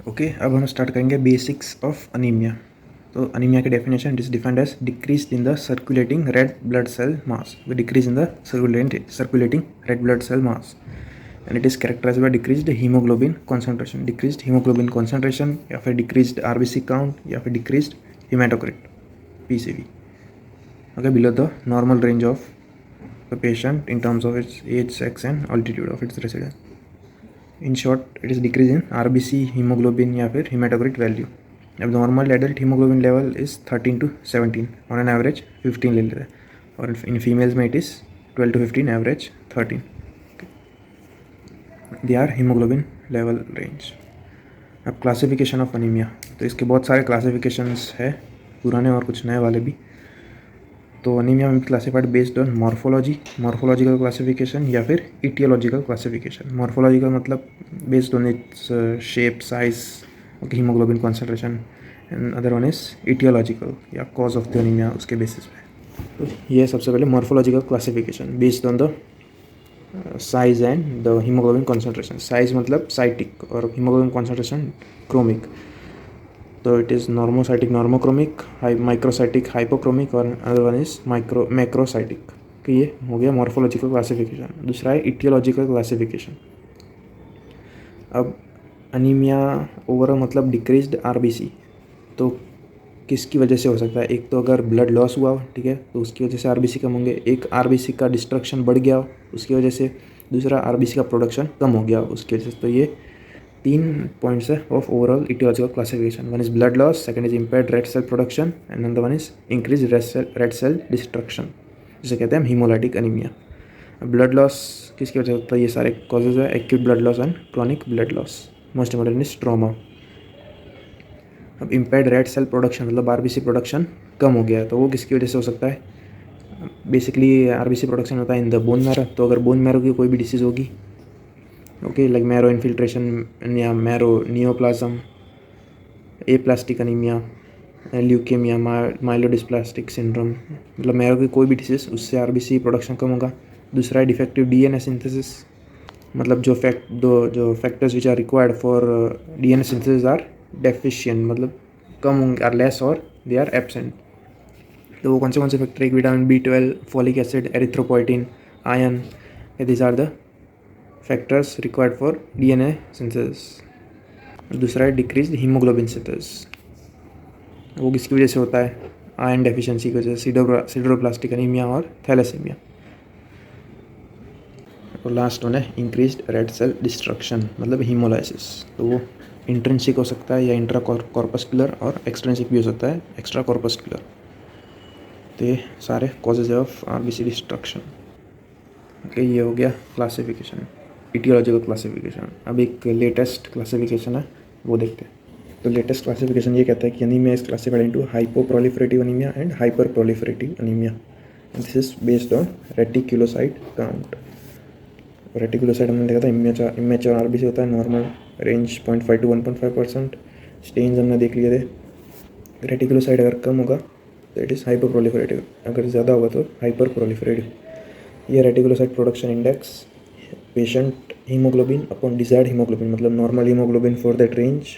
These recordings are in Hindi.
ओके, अब हम स्टार्ट करेंगे बेसिक्स ऑफ अनीमिया। तो अनीमिया की definition, it is defined as decrease in the circulating red blood cell mass, decrease in the circulating red blood cell mass, and it is characterised by decreased haemoglobin concentration, decreased haemoglobin concentration या फिर डिक्रीज्ड आरबीसी काउंट या फिर decreased hematocrit PCV, okay, below the normal range of the patient in terms of its age, sex and altitude of its residence. In short, it is decrease in RBC, hemoglobin या फिर hematocrit value. अब normal adult haemoglobin level is 13 to 17, on an average 15 ले लेते हैं, और इन फीमेल्स में it is 12 to 15, average 13. They are haemoglobin level range. अब क्लासिफिकेशन ऑफ अनीमिया, तो इसके बहुत सारे क्लासिफिकेशंस है, पुराने और कुछ नए वाले भी. तो अनीमिया में classified based on morphological classification या फिर इटियोलॉजिकल क्लासिफिकेशन. मॉर्फोलॉजिकल मतलब based on its shape, size, haemoglobin concentration, and other one is aetiological या कॉज ऑफ द अनीमिया, उसके बेसिस पे. तो ये सबसे पहले morphological classification based on the size and the haemoglobin concentration. Size मतलब साइटिक और हीमोग्लोबिन कॉन्सेंट्रेशन क्रोमिक. तो it is normocytic normochromic, microcytic hypochromic, और अदर वन इज मैक्रोसाइटिक. तो ये हो गया मॉर्फोलॉजिकल क्लासिफिकेशन. दूसरा है इटियोलॉजिकल क्लासिफिकेशन. अब अनीमिया ओवरऑल मतलब डिक्रीज्ड आरबीसी, तो किसकी वजह से हो सकता है? एक तो अगर ब्लड लॉस हुआ, ठीक है, तो उसकी वजह से आरबीसी कम होंगे. एक आरबीसी का डिस्ट्रक्शन बढ़ गया उसकी वजह से. दूसरा आरबीसी का प्रोडक्शन कम हो गया उसकी वजह से. तो ये 3 पॉइंट्स है of overall aetiological classification. One is blood loss, second is impaired red cell production, and another one is increase red cell destruction, जिसे कहते हैं हीमोलाइटिक अनीमिया. ब्लड लॉस किसकी वजह से होता है? ये सारे कॉजेज है, acute blood loss and chronic blood loss. Most important is trauma. अब इम्पेयर्ड रेड सेल प्रोडक्शन मतलब आरबीसी प्रोडक्शन कम हो गया है, तो वो किसकी वजह से हो सकता है? बेसिकली आरबीसी प्रोडक्शन होता है इन द बोन मैरो. तो अगर बोन मैरो की कोई भी डिसीज़ होगी, ओके, लाइक मैरो इन्फिल्ट्रेशन या marrow neoplasm, aplastic anaemia, leukaemia, myelodysplastic syndrome, मतलब मैरो की कोई भी डिसीज़, उससे आरबीसी प्रोडक्शन कम होगा. दूसरा है डिफेक्टिव डीएनए सिंथेसिस, मतलब जो factors which are required for DNA synthesis are deficient, मतलब कम होंगे, आर लेस और दे आर एब्सेंट. तो वो कौन से फैक्टर? एक vitamin B12, folic acid, erythropoietin, iron, this are the factors required for DNA synthesis. दूसरा है डिक्रीज हीमोग्लोबिन सिंथेसिस. वो किसकी वजह से होता है? आयरन डेफिशिएंसी की वजह से, सिडरोप्लास्टिक अनीमिया और थैलेसीमिया. और लास्ट वन है इंक्रीज्ड रेड सेल डिस्ट्रक्शन, मतलब हीमोलाइसिस. तो वो इंट्रिंसिक हो सकता है या इंट्रा कॉर्पस्कुलर, और एक्सट्रिंसिक भी हो सकता है, एक्स्ट्रा कॉर्पस्कुलर. तो ये सारे causes of RBC destruction. Okay, ये हो गया क्लासिफिकेशन, इटियोलॉजिकल क्लासिफिकेशन. अब एक लेटेस्ट क्लासिफिकेशन है, वो देखते हैं. तो लेटेस्ट क्लासिफिकेशन ये कहता है कि anaemia is classified into hypoproliferative anaemia and hyperproliferative anaemia. This is based on reticulocyte count. Reticulocyte हमने देखा था इमेच्योर आरबीसी होता है, नॉर्मल रेंज 0.5 to 1.5%. स्टेन्स हमने देख लिए थे. रेटिकुलोसाइट अगर कम होगा तो इट इज़ हाइपोप्रोलिफरेटिव, अगर ज़्यादा होगा तो हाइपरप्रोलिफरेटिव. ये reticulocyte production index, patient haemoglobin upon desired haemoglobin, मतलब normal haemoglobin for that range,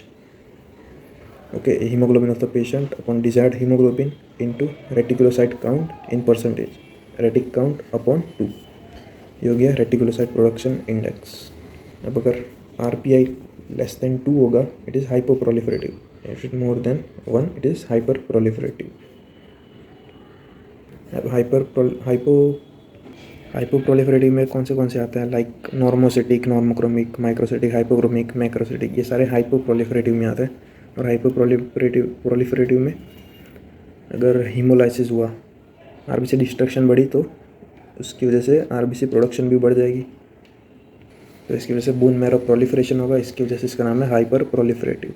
okay, haemoglobin of the patient upon desired haemoglobin into reticulocyte count in percentage, retic count upon 2. ये हो गया रेटिकुलोसाइट प्रोडक्शन इंडेक्स. अब अगर RPI लेस देन 2 होगा, it is hypoproliferative. If it more than 1, it is hyperproliferative. अब हाइपोप्रोलिफरेटिव में कौन से आते हैं? Like normocytic, normochromic, microcytic, hypochromic, macrocytic, ये सारे हाइपोप्रोलिफरेटिव में आते हैं. और हाइपोप्रोलिफरेटिव में अगर हीमोलाइसिस हुआ, आरबीसी डिस्ट्रक्शन बढ़ी, तो उसकी वजह से आरबीसी प्रोडक्शन भी बढ़ जाएगी. तो इसकी वजह से बोन मैरो प्रोलिफरेशन होगा, इसकी वजह से इसका नाम है हाइपर प्रोलिफरेटिव.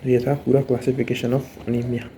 तो ये था पूरा क्लासिफिकेशन ऑफ अनीमिया.